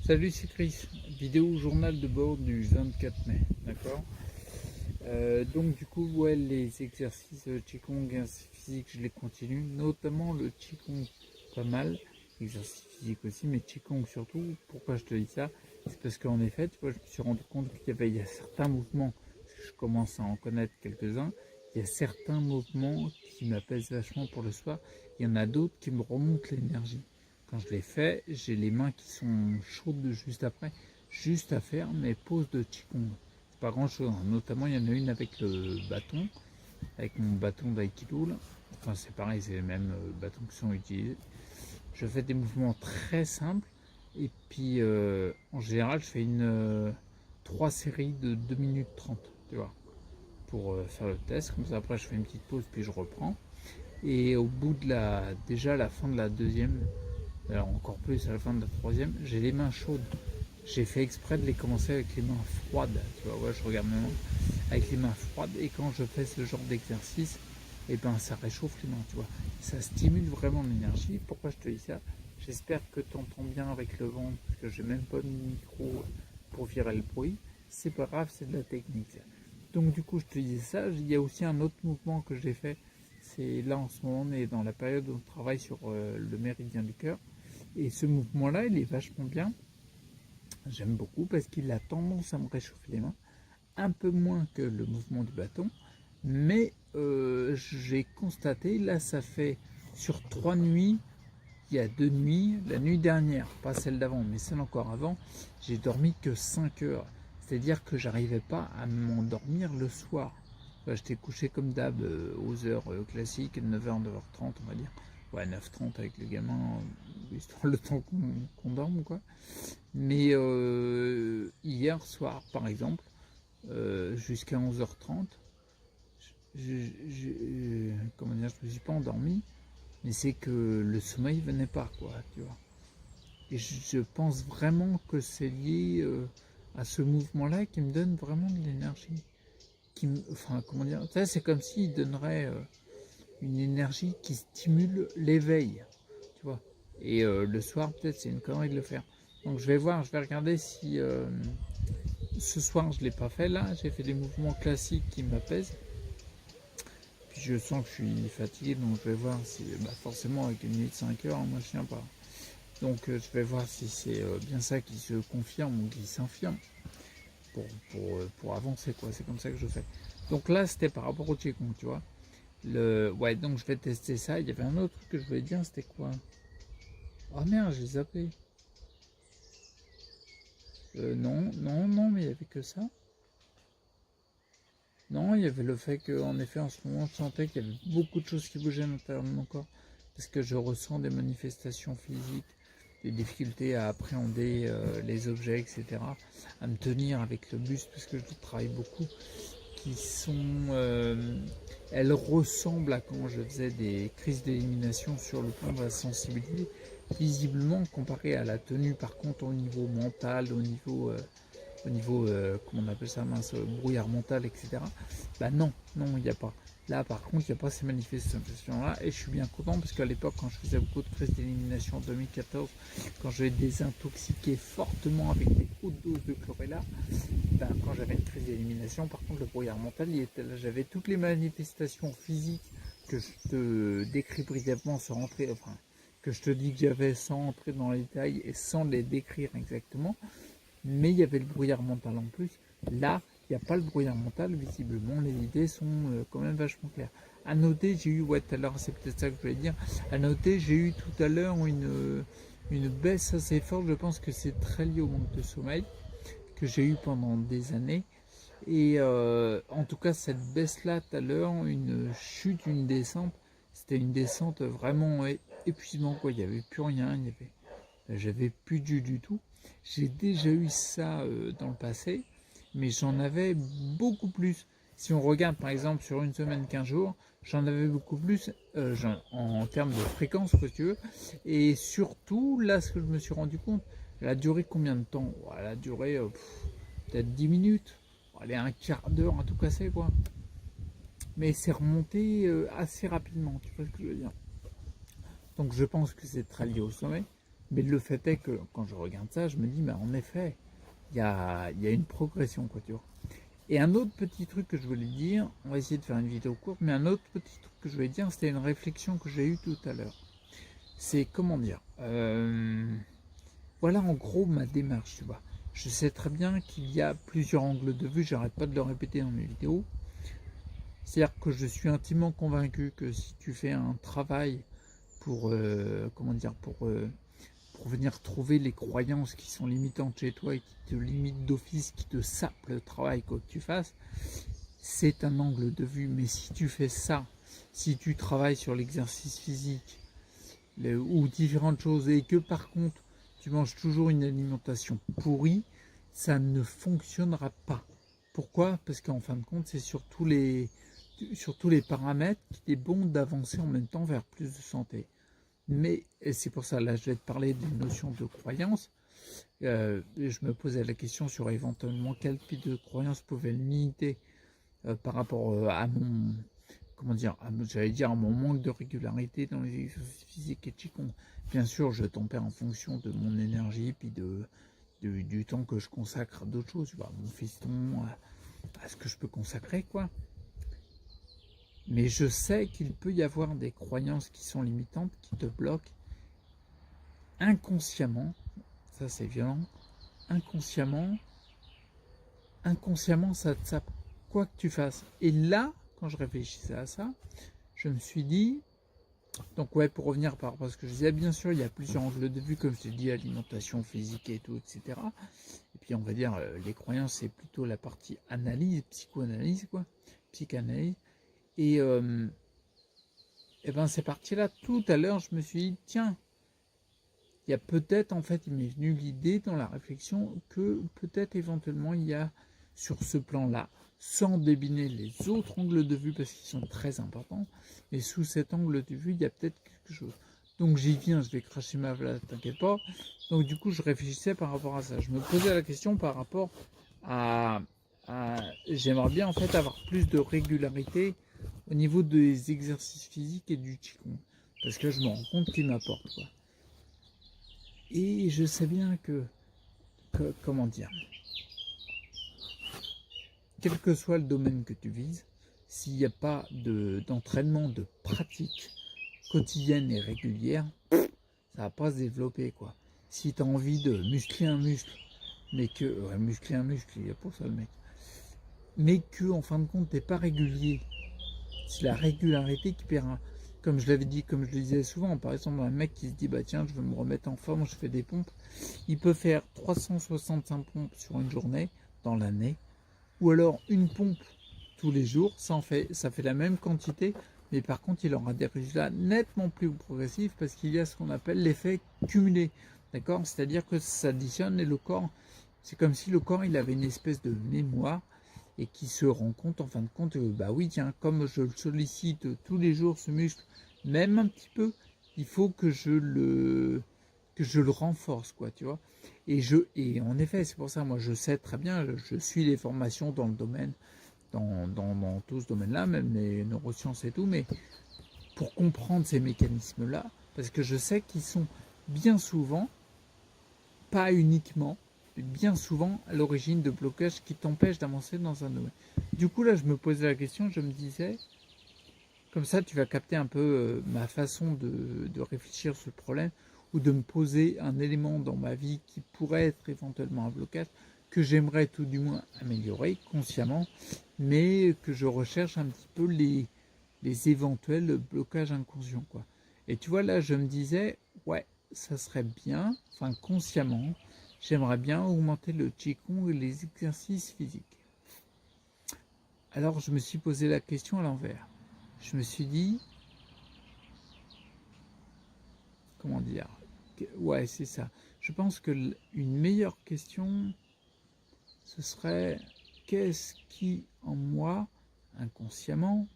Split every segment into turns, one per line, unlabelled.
Salut, c'est Chris. Vidéo journal de bord du 24 mai. D'accord. Donc du coup, ouais, les exercices Qigong et physique, je les continue. Notamment le Qigong, pas mal. Exercice physique aussi, mais Qigong surtout. Pourquoi je te dis ça? C'est parce qu'en effet, tu vois, je me suis rendu compte il y a certains mouvements, parce que je commence à en connaître quelques-uns. Il y a certains mouvements qui m'apaisent vachement pour le soir. Il y en a d'autres qui me remontent l'énergie. Quand je les fais, j'ai les mains qui sont chaudes juste après, juste à faire mes poses de Qigong. C'est pas grand chose, hein. Notamment il y en a une avec le bâton, avec mon bâton d'aïkido là. Enfin c'est pareil, c'est les mêmes bâtons qui sont utilisés. Je fais des mouvements très simples et puis en général je fais 3 séries de 2 minutes 30, tu vois, pour faire le test. Comme ça après je fais une petite pause puis je reprends. Et au bout de déjà à la fin de la deuxième, alors encore plus à la fin de la troisième, j'ai les mains chaudes. J'ai fait exprès de les commencer avec les mains froides. Tu vois, ouais, je regarde mes mains avec les mains froides. Et quand je fais ce genre d'exercice, et ben ça réchauffe les mains, tu vois. Ça stimule vraiment l'énergie. Pourquoi je te dis ça? J'espère que tu entends bien avec le vent, parce que j'ai même pas de micro pour virer le bruit. C'est pas grave, c'est de la technique. Donc du coup, je te disais ça. Il y a aussi un autre mouvement que j'ai fait. C'est là en ce moment, on est dans la période où on travaille sur le méridien du cœur. Et ce mouvement-là, il est vachement bien. J'aime beaucoup parce qu'il a tendance à me réchauffer les mains, un peu moins que le mouvement du bâton. Mais j'ai constaté, là ça fait sur 3 nuits, il y a 2 nuits, la nuit dernière, pas celle d'avant, mais celle encore avant, j'ai dormi que 5 heures. C'est-à-dire que j'arrivais pas à m'endormir le soir. Enfin, j'étais couché comme d'hab aux heures classiques, 9h, 9h30 on va dire. Ouais, 9h30 avec les gamins, histoire le temps qu'on dorme quoi. Mais hier soir, par exemple, jusqu'à 11h30, comment dire, je me suis pas endormi, mais c'est que le sommeil venait pas, quoi, tu vois. Et je pense vraiment que c'est lié à ce mouvement-là qui me donne vraiment de l'énergie. Enfin, comment dire, ça c'est comme s'il donnerait une énergie qui stimule l'éveil, tu vois. Et le soir, peut-être, c'est une connerie de le faire. Donc je vais voir, je vais regarder si ce soir je ne l'ai pas fait. Là, j'ai fait des mouvements classiques qui m'apaisent. Puis je sens que je suis fatigué, donc je vais voir si, forcément, avec une nuit de 5 heures, moi je tiens pas. Donc je vais voir si c'est bien ça qui se confirme ou qui s'infirme pour avancer, quoi. C'est comme ça que je fais. Donc là, c'était par rapport au Qigong, tu vois. Ouais, donc je vais tester ça. Il y avait un autre truc que je voulais dire, c'était quoi? Oh merde, j'ai zappé. Non, non, non, mais il n'y avait que ça. Non, il y avait le fait qu'en effet, en ce moment, je sentais qu'il y avait beaucoup de choses qui bougeaient à l'intérieur de mon corps. Parce que je ressens des manifestations physiques, des difficultés à appréhender les objets, etc. À me tenir avec le buste, parce que je travaille beaucoup, qui sont... elles ressemblent à quand je faisais des crises d'élimination sur le plan de la sensibilité. Visiblement, comparé à la tenue, par contre, au niveau mental, au niveau, comment on appelle ça, mince, brouillard mental, etc. Bah non, non, il n'y a pas. Là, par contre, il n'y a pas ces manifestations-là, et je suis bien content parce qu'à l'époque, quand je faisais beaucoup de crises d'élimination en 2014, quand je désintoxiqué fortement avec des hautes doses de chlorella, ben, quand j'avais une crise d'élimination, par contre, le brouillard mental, il était là. J'avais toutes les manifestations physiques que je te décris brièvement sans rentrer, enfin, que je te dis que j'avais sans entrer dans les détails et sans les décrire exactement, mais il y avait le brouillard mental en plus. Là, il n'y a pas le brouillard mental, visiblement, les idées sont quand même vachement claires. À noter, j'ai eu, ouais, tout à l'heure, c'est peut-être ça que je voulais dire, à noter, j'ai eu tout à l'heure une baisse assez forte, je pense que c'est très lié au manque de sommeil, que j'ai eu pendant des années. Et en tout cas, cette baisse-là, tout à l'heure, une chute, une descente, c'était une descente vraiment épuisement, quoi. Il n'y avait plus rien, j'avais plus du tout. J'ai déjà eu ça dans le passé, mais j'en avais beaucoup plus. Si on regarde par exemple sur une semaine, 15 jours, j'en avais beaucoup plus en termes de fréquence, quoi, si tu veux. Et surtout, là, ce que je me suis rendu compte, elle a duré combien de temps? Elle a duré peut-être 10 minutes. Elle est un quart d'heure à tout casser, quoi. Mais c'est remonté assez rapidement, tu vois ce que je veux dire. Donc je pense que c'est très lié au sommeil. Mais le fait est que quand je regarde ça, je me dis, en effet, il y a une progression, quoi, tu vois. Et un autre petit truc que je voulais dire, on va essayer de faire une vidéo courte, mais un autre petit truc que je voulais dire, c'était une réflexion que j'ai eue tout à l'heure. C'est, comment dire, voilà en gros ma démarche, tu vois. Je sais très bien qu'il y a plusieurs angles de vue, j'arrête pas de le répéter dans mes vidéos. C'est-à-dire que je suis intimement convaincu que si tu fais un travail pour, comment dire, pour venir trouver les croyances qui sont limitantes chez toi et qui te limitent d'office, qui te sapent le travail quoi que tu fasses, c'est un angle de vue. Mais si tu fais ça, si tu travailles sur l'exercice physique ou différentes choses et que par contre tu manges toujours une alimentation pourrie, ça ne fonctionnera pas. Pourquoi? Parce qu'en fin de compte, c'est sur tous les paramètres qu'il est bon d'avancer en même temps vers plus de santé. Mais c'est pour ça, là, je vais te parler d'une notion de croyance. Je me posais la question sur éventuellement quel type de croyance pouvait limiter par rapport à mon, comment dire, j'allais dire à mon manque de régularité dans les exercices physiques et Qigong. Bien sûr, je tempère en fonction de mon énergie, puis du temps que je consacre à d'autres choses, mon fiston, à ce que je peux consacrer, quoi. Mais je sais qu'il peut y avoir des croyances qui sont limitantes, qui te bloquent inconsciemment, ça c'est violent, inconsciemment, ça te sape quoi que tu fasses. Et là, quand je réfléchissais à ça, je me suis dit, donc ouais, pour revenir par rapport à ce que je disais, bien sûr, il y a plusieurs angles de vue, comme je t'ai dit, alimentation physique et tout, etc. Et puis on va dire, les croyances, c'est plutôt la partie analyse, psychoanalyse, quoi, psychanalyse. Et ben c'est parti là, tout à l'heure, je me suis dit, tiens, il y a peut-être, en fait, il m'est venu l'idée dans la réflexion que peut-être éventuellement il y a sur ce plan-là, sans débiner les autres angles de vue parce qu'ils sont très importants, mais sous cet angle de vue, il y a peut-être quelque chose. Donc j'y viens, je vais cracher ma vlade, t'inquiète pas. Donc du coup, je réfléchissais par rapport à ça. Je me posais la question par rapport à j'aimerais bien en fait avoir plus de régularité au niveau des exercices physiques et du Qigong. Parce que je me rends compte qu'il m'apporte, quoi. Et je sais bien que comment dire, quel que soit le domaine que tu vises, s'il n'y a pas d'entraînement, de pratique quotidienne et régulière, ça va pas se développer, quoi. Si tu as envie de muscler un muscle, mais que, muscler un muscle, il y a pour ça le mec, mais que en fin de compte, t'es pas régulier, c'est la régularité qui paiera. Comme je l'avais dit, comme je le disais souvent, par exemple, un mec qui se dit, bah tiens, je veux me remettre en forme, je fais des pompes, il peut faire 365 pompes sur une journée dans l'année, ou alors une pompe tous les jours, ça fait la même quantité, mais par contre il aura des résultats nettement plus progressifs parce qu'il y a ce qu'on appelle l'effet cumulé, d'accord? C'est-à-dire que ça s'additionne et le corps, c'est comme si le corps il avait une espèce de mémoire et qui se rend compte en fin de compte, bah oui tiens, comme je le sollicite tous les jours ce muscle, même un petit peu, il faut que je le renforce, quoi, tu vois. Et en effet, c'est pour ça, moi, je sais très bien, je suis les formations dans le domaine, dans tout ce domaine-là, même les neurosciences et tout, mais pour comprendre ces mécanismes-là, parce que je sais qu'ils sont bien souvent, pas uniquement, mais bien souvent à l'origine de blocages qui t'empêchent d'avancer dans un domaine. Du coup, là, je me posais la question, je me disais, comme ça, tu vas capter un peu ma façon de réfléchir sur le problème ou de me poser un élément dans ma vie qui pourrait être éventuellement un blocage que j'aimerais tout du moins améliorer consciemment, mais que je recherche un petit peu les éventuels blocages inconscients, quoi. Et tu vois, là, je me disais, ouais, ça serait bien, enfin consciemment, j'aimerais bien augmenter le Qigong et les exercices physiques. Alors, je me suis posé la question à l'envers. Je me suis dit, comment dire, ouais, c'est ça. Je pense que une meilleure question, ce serait qu'est-ce qui, en moi, inconsciemment,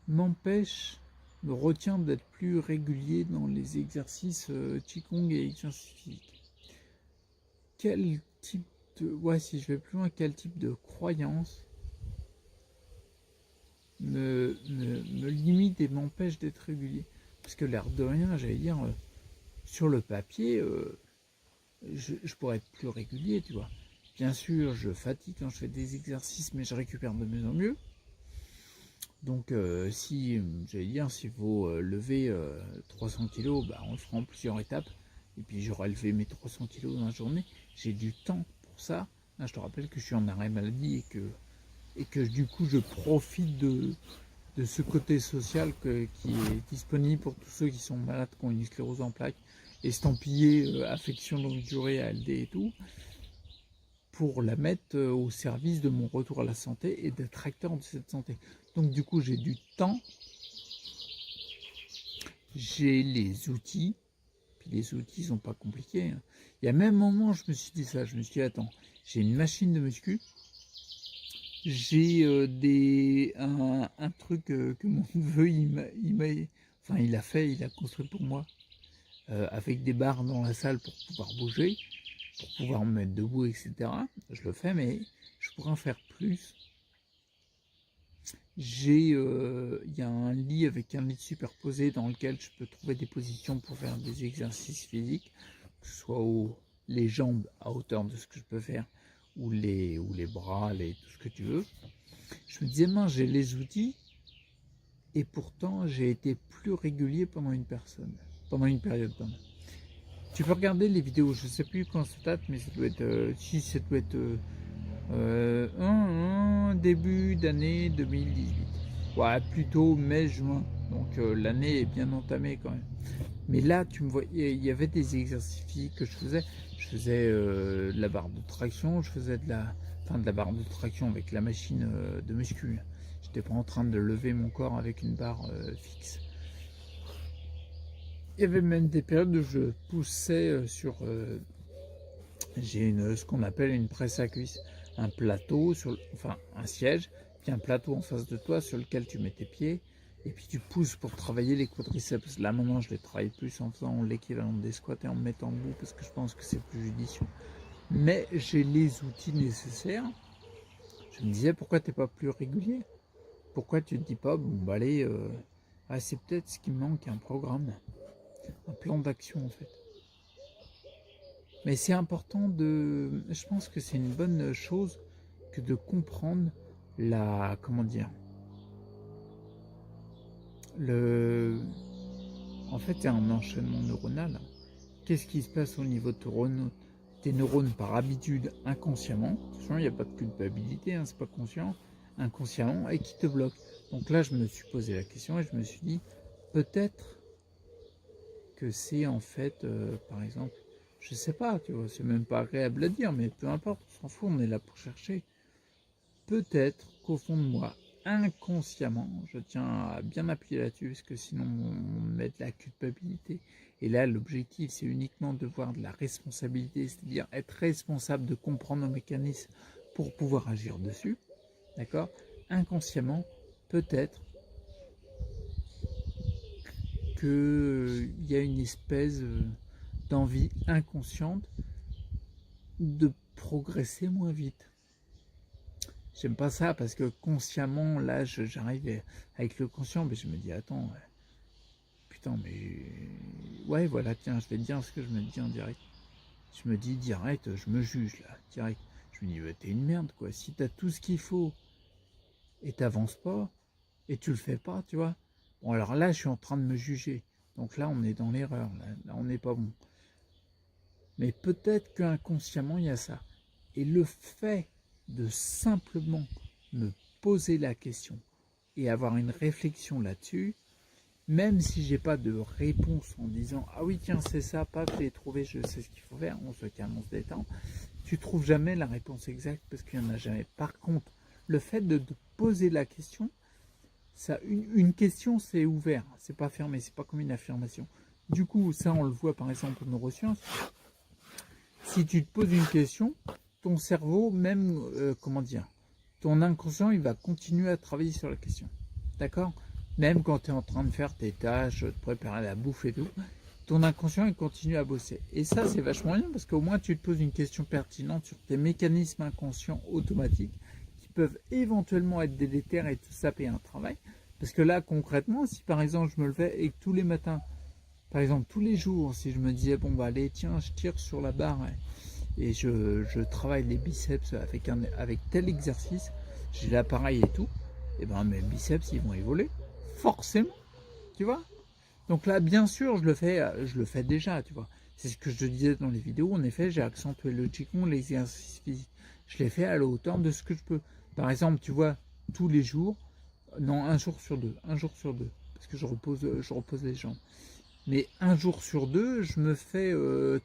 m'empêche, me retient d'être plus régulier dans les exercices Qigong et exercices physiques. Quel type ouais, si je vais plus loin, quel type de croyance me limite et m'empêche d'être régulier. Parce que l'air de rien, j'allais dire, sur le papier, je pourrais être plus régulier, tu vois. Bien sûr, je fatigue quand je fais des exercices, mais je récupère de mieux en mieux. Donc, si, j'allais dire, s'il faut lever 300 kg, bah, on le fera en plusieurs étapes. Et puis, j'aurai levé mes 300 kg dans la journée. J'ai du temps pour ça. Là, je te rappelle que je suis en arrêt maladie et que du coup, je profite de ce côté social qui est disponible pour tous ceux qui sont malades, qui ont une sclérose en plaques, estampillé affection longue durée, ALD et tout, pour la mettre au service de mon retour à la santé et d'être acteur de cette santé. Donc du coup, j'ai du temps, j'ai les outils, puis les outils sont pas compliqués. Hein. Il y a même un moment, je me suis dit ça, je me suis dit, attends, j'ai une machine de muscu, j'ai un truc que mon neveu, il a fait, il a construit pour moi, avec des barres dans la salle pour pouvoir bouger, pour pouvoir me mettre debout, etc. Je le fais, mais je pourrais en faire plus. Il y a un lit avec un lit superposé dans lequel je peux trouver des positions pour faire des exercices physiques, que ce soit les jambes à hauteur de ce que je peux faire, ou les bras, tout ce que tu veux. Je me disais, mince, j'ai les outils, et pourtant j'ai été plus régulier pendant une période. Pardon. Tu peux regarder les vidéos, je ne sais plus quand ça date, mais ça doit être, ça doit être début d'année 2018. Ouais, plutôt mai-juin, donc l'année est bien entamée quand même. Mais là, tu me vois, il y avait des exercices physiques que je faisais. Je faisais de la barre de traction, je faisais de la barre de traction avec la machine de muscu. J'étais pas en train de lever mon corps avec une barre fixe. Il y avait même des périodes où je poussais j'ai ce qu'on appelle une presse à cuisse, un plateau, un siège, puis un plateau en face de toi sur lequel tu mets tes pieds, et puis tu pousses pour travailler les quadriceps. Là maintenant je les travaille plus en faisant l'équivalent des squats et en me mettant debout parce que je pense que c'est plus judicieux. Mais j'ai les outils nécessaires. Je me disais, pourquoi tu n'es pas plus régulier? Pourquoi tu ne te dis pas, bon bah allez, c'est peut-être ce qui me manque, un programme, un plan d'action en fait. Mais c'est important je pense que c'est une bonne chose que de comprendre en fait, c'est un enchaînement neuronal. Qu'est-ce qui se passe au niveau de tes neurones par habitude inconsciemment? Attention, il n'y a pas de culpabilité, hein, c'est pas conscient, inconsciemment, et qui te bloque. Donc là, je me suis posé la question et je me suis dit, peut-être que c'est en fait, par exemple, je sais pas, tu vois, c'est même pas agréable à dire, mais peu importe, on s'en fout, on est là pour chercher. Peut-être qu'au fond de moi, inconsciemment, je tiens à bien appuyer là-dessus, parce que sinon on met de la culpabilité. Et là, l'objectif, c'est uniquement de voir de la responsabilité, c'est-à-dire être responsable de comprendre nos mécanismes pour pouvoir agir dessus. D'accord? Inconsciemment, peut-être qu'il y a une espèce d'envie inconsciente de progresser moins vite. J'aime pas ça parce que consciemment, là, j'arrive avec le conscient, mais je me dis, attends, putain, mais ouais, voilà, tiens, je vais te dire ce que je me dis en direct. Je me dis direct, je me juge là, direct. Je me dis, bah, t'es une merde, quoi. Si t'as tout ce qu'il faut et t'avances pas et tu le fais pas, tu vois. Bon, alors là, je suis en train de me juger. Donc là, on est dans l'erreur, là on n'est pas bon. Mais peut-être qu'inconsciemment, il y a ça. Et le fait de simplement me poser la question et avoir une réflexion là-dessus, même si j'ai pas de réponse en disant ah oui tiens c'est ça, paf j'ai trouvé, je sais ce qu'il faut faire, on se calme, on se détend, tu trouves jamais la réponse exacte parce qu'il n'y en a jamais. Par contre, le fait de te poser la question, ça, une question c'est ouvert, c'est pas fermé, c'est pas comme une affirmation. Du coup, ça on le voit par exemple en neurosciences. Si tu te poses une question, ton cerveau, même, ton inconscient, il va continuer à travailler sur la question. D'accord? Même quand tu es en train de faire tes tâches, de préparer la bouffe et tout, ton inconscient, il continue à bosser. Et ça, c'est vachement bien parce qu'au moins, tu te poses une question pertinente sur tes mécanismes inconscients automatiques qui peuvent éventuellement être délétères et te saper un travail. Parce que là, concrètement, si par exemple je me levais et que tous les matins, par exemple tous les jours, si je me disais, bon bah allez, tiens, je tire sur la barre et je travaille les biceps avec tel exercice, j'ai l'appareil et tout, et ben mes biceps ils vont évoluer, forcément, tu vois. Donc là, bien sûr, je le fais déjà, tu vois. C'est ce que je te disais dans les vidéos. En effet, j'ai accentué le Qigong, les exercices physiques. Je l'ai fait à la hauteur de ce que je peux. Par exemple, tu vois, tous les jours, non, un jour sur deux, parce que je repose les jambes. Mais un jour sur deux, je me fais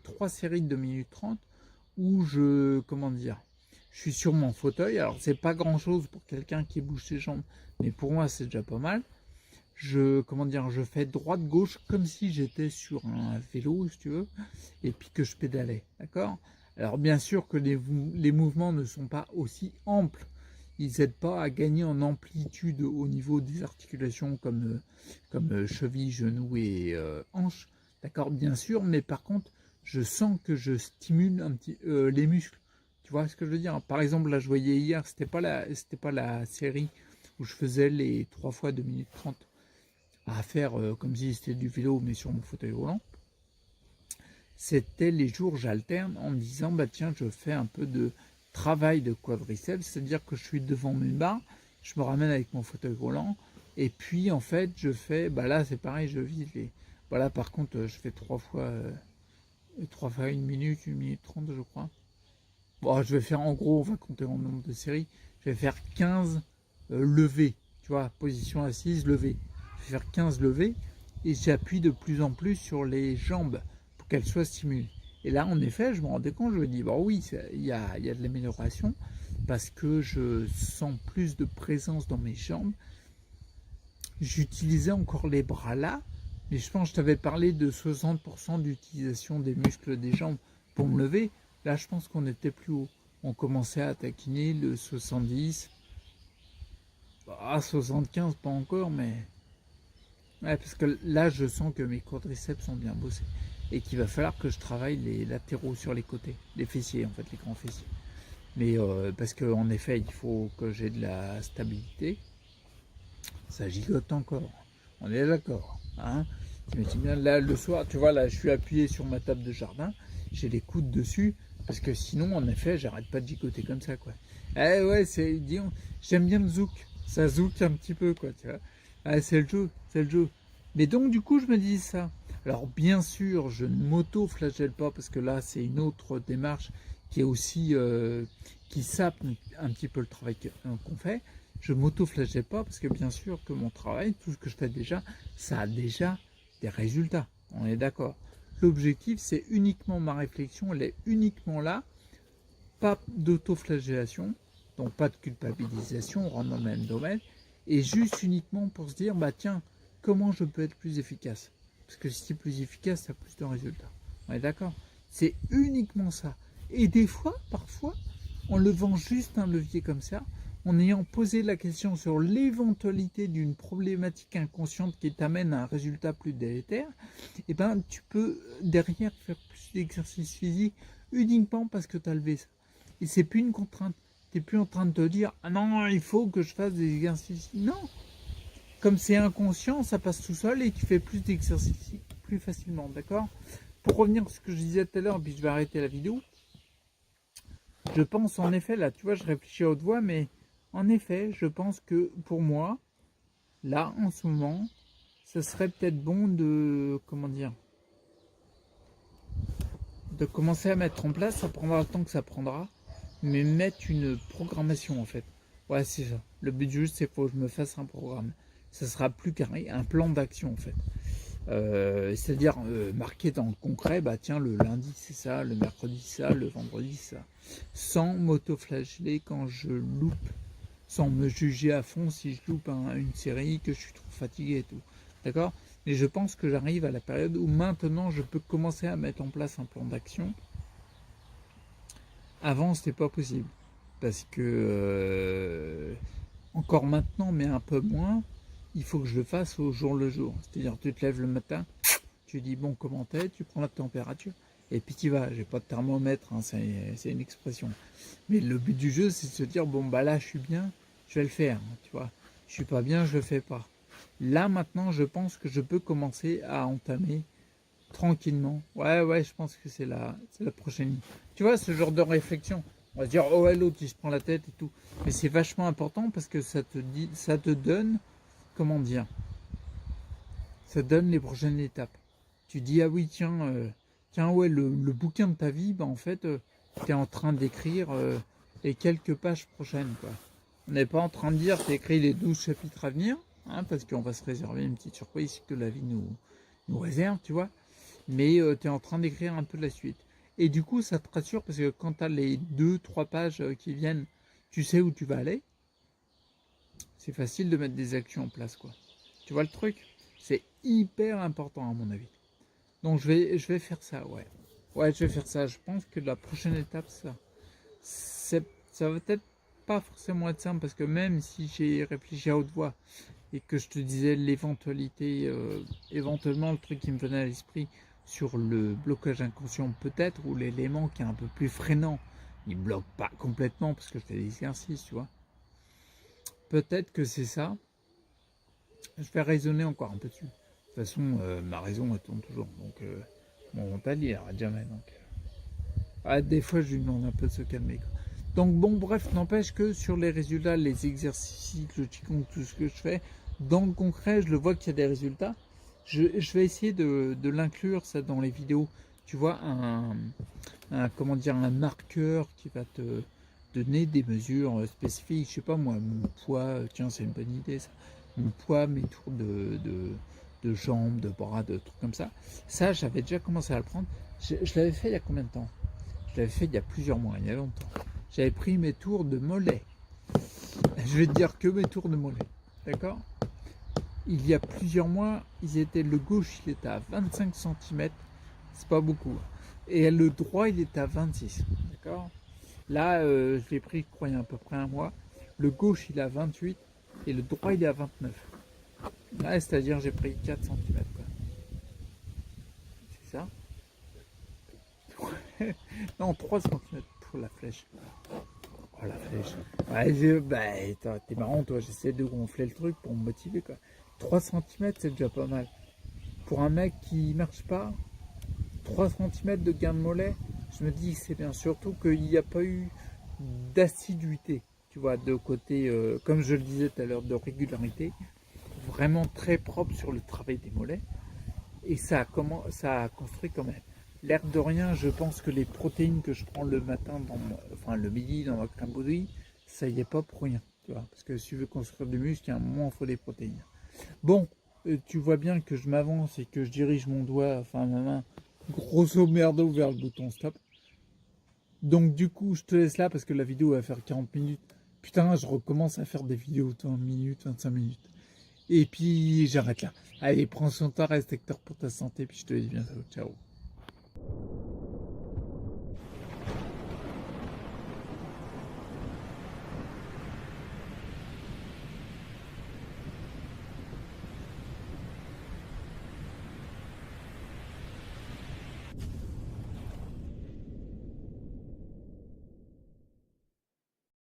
3 séries de 2 minutes 30 où comment dire, je suis sur mon fauteuil. Alors, c'est pas grand chose pour quelqu'un qui bouge ses jambes, mais pour moi, c'est déjà pas mal. Comment dire, je fais droite-gauche comme si j'étais sur un vélo, si tu veux, et puis que je pédalais, d'accord. Alors bien sûr que les mouvements ne sont pas aussi amples, ils n'aident pas à gagner en amplitude au niveau des articulations comme cheville, genou et hanche, d'accord, bien sûr, mais par contre, je sens que je stimule un petit les muscles, tu vois ce que je veux dire. Par exemple, là, je voyais hier, c'était pas la série où je faisais les 3 fois 2 minutes 30 à faire comme si c'était du vélo mais sur mon fauteuil roulant. C'était les jours j'alterne en me disant bah tiens, je fais un peu de travail de quadriceps, c'est-à-dire que je suis devant mes barres, je me ramène avec mon fauteuil roulant et puis en fait je fais bah là c'est pareil, je vise les voilà. Par contre je fais 3 fois 1 minute 30 je crois. Bon, je vais faire en gros, on va compter en nombre de séries, je vais faire 15 levées, tu vois, position assise, levée. Je vais faire 15 levées et j'appuie de plus en plus sur les jambes pour qu'elles soient stimulées. Et là, en effet, je me rendais compte, je me dis, bon oui, il y a de l'amélioration parce que je sens plus de présence dans mes jambes. J'utilisais encore les bras là, mais je pense que je t'avais parlé de 60% d'utilisation des muscles des jambes pour me lever. Là, je pense qu'on était plus haut. On commençait à taquiner le 70, 75, pas encore, mais ouais, parce que là, je sens que mes quadriceps sont bien bossés et qu'il va falloir que je travaille les latéraux sur les côtés, les fessiers en fait, les grands fessiers. Mais parce qu'en effet, il faut que j'ai de la stabilité. Ça gigote encore. On est d'accord, hein. Mais bien là le soir, tu vois, là, je suis appuyé sur ma table de jardin, j'ai les coudes dessus parce que sinon, en effet, j'arrête pas de gigoter comme ça, quoi. Eh ouais, j'aime bien le zouk, ça zouk un petit peu, quoi, tu vois. Ah, c'est le jeu, c'est le jeu. Mais donc, du coup, je me dis ça. Alors, bien sûr, je ne m'auto-flagelle pas parce que là, c'est une autre démarche qui est aussi qui sape un petit peu le travail qu'on fait. Je m'auto-flagelle pas parce que bien sûr que mon travail, tout ce que je fais déjà, ça a déjà des résultats. On est d'accord. L'objectif, c'est uniquement ma réflexion, elle est uniquement là, pas d'autoflagellation, donc pas de culpabilisation, on rentre dans le même domaine, et juste uniquement pour se dire, bah tiens, comment je peux être plus efficace? Parce que si tu es plus efficace, tu as plus de résultats. On est d'accord? C'est uniquement ça. Et des fois, parfois, en levant juste un levier comme ça, en ayant posé la question sur l'éventualité d'une problématique inconsciente qui t'amène à un résultat plus délétère, et ben tu peux derrière faire plus d'exercices physiques uniquement parce que tu as levé ça. Et c'est plus une contrainte. Tu n'es plus en train de te dire ah non, il faut que je fasse des exercices. Non. Comme c'est inconscient, ça passe tout seul et tu fais plus d'exercices plus facilement. D'accord? Pour revenir à ce que je disais tout à l'heure, puis je vais arrêter la vidéo. Je pense en effet, là, tu vois, je réfléchis à haute voix, mais en effet, je pense que pour moi, là, en ce moment, ce serait peut-être bon de, comment dire, de commencer à mettre en place, ça prendra le temps que ça prendra, mais mettre une programmation en fait. Ouais, c'est ça. Le but du jeu, c'est qu'il faut que je me fasse un programme. Ça sera plus carré, un plan d'action en fait. C'est-à-dire marqué dans le concret, bah tiens, le lundi c'est ça, le mercredi ça, le vendredi ça. Sans m'auto-flageller quand je loupe, sans me juger à fond si je loupe une série, que je suis trop fatigué et tout. D'accord? Mais je pense que j'arrive à la période où maintenant je peux commencer à mettre en place un plan d'action. Avant, c'était pas possible. Parce que, encore maintenant, mais un peu moins, il faut que je le fasse au jour le jour. C'est-à-dire, tu te lèves le matin, tu dis bon, comment t'es, tu prends la température, et puis tu vas. J'ai pas de thermomètre, hein, c'est une expression. Mais le but du jeu, c'est de se dire bon, bah là, je suis bien, je vais le faire. Tu vois, je suis pas bien, je le fais pas. Là, maintenant, je pense que je peux commencer à entamer tranquillement. Ouais, je pense que c'est la prochaine ligne. Tu vois, ce genre de réflexion. On va se dire, oh, ouais, l'autre, il se prend la tête et tout. Mais c'est vachement important parce que ça te donne, comment dire, ça donne les prochaines étapes. Tu dis, ah oui, tiens, ouais, le bouquin de ta vie, bah, en fait, tu es en train d'écrire les quelques pages prochaines, quoi. On n'est pas en train de dire, tu écrit les 12 chapitres à venir, hein, parce qu'on va se réserver une petite surprise que la vie nous réserve, tu vois. Mais tu es en train d'écrire un peu de la suite. Et du coup, ça te rassure parce que quand tu as les 2-3 pages qui viennent, tu sais où tu vas aller. C'est facile de mettre des actions en place, quoi. Tu vois le truc? C'est hyper important à mon avis. Donc je vais faire ça, ouais. Ouais, je vais faire ça. Je pense que la prochaine étape, ça va peut-être pas forcément être simple parce que même si j'ai réfléchi à haute voix et que je te disais l'éventualité, éventuellement le truc qui me venait à l'esprit sur le blocage inconscient peut-être, ou l'élément qui est un peu plus freinant, il bloque pas complètement parce que je fais des exercices, tu vois. Peut-être que c'est ça. Je vais raisonner encore un peu dessus. De toute façon, ma raison elle tourne toujours. Donc, mon mental il arrête jamais. Donc, des fois, je lui demande un peu de se calmer, quoi. Donc, bon, bref, n'empêche que sur les résultats, les exercices, le qigong, tout ce que je fais, dans le concret, je le vois qu'il y a des résultats. Je vais essayer de l'inclure, ça, dans les vidéos. Tu vois, comment dire, un marqueur qui va te donner des mesures spécifiques. Je sais pas moi, mon poids, tiens, c'est une bonne idée, ça. Mon poids, mes tours de jambes, de bras, de trucs comme ça. Ça, j'avais déjà commencé à le prendre. Je l'avais fait il y a combien de temps? Je l'avais fait il y a plusieurs mois, il y a longtemps. J'avais pris mes tours de mollet. Je vais te dire que mes tours de mollet. D'accord? Il y a plusieurs mois, le gauche, il était à 25 cm. C'est pas beaucoup. Et le droit, il était à 26. D'accord? Là, je l'ai pris, je crois, il y a à peu près un mois. Le gauche, il est à 28 et le droit, il est à 29. Là, c'est-à-dire, j'ai pris 4 cm. C'est ça? Non, 3 cm pour la flèche. Oh la flèche. Ouais, t'es marrant toi, j'essaie de gonfler le truc pour me motiver quoi. 3 cm c'est déjà pas mal. Pour un mec qui marche pas, 3 cm de gain de mollet, je me dis que c'est bien. Surtout qu'il n'y a pas eu d'assiduité, tu vois, de côté, comme je le disais tout à l'heure, de régularité. Vraiment très propre sur le travail des mollets. Et ça a construit quand même. L'air de rien, je pense que les protéines que je prends le matin, enfin le midi dans ma crème body, ça y est pas pour rien. Tu vois, parce que si tu veux construire du muscle, il y a un moment, il faut des protéines. Bon, tu vois bien que je m'avance et que je dirige mon doigt, enfin ma main, grosso merdo vers le bouton stop. Donc du coup, je te laisse là parce que la vidéo va faire 40 minutes. Putain, je recommence à faire des vidéos de 20 minutes, 25 minutes. Et puis j'arrête là. Allez, prends soin de toi, reste acteur pour ta santé, puis je te dis bientôt. Ciao.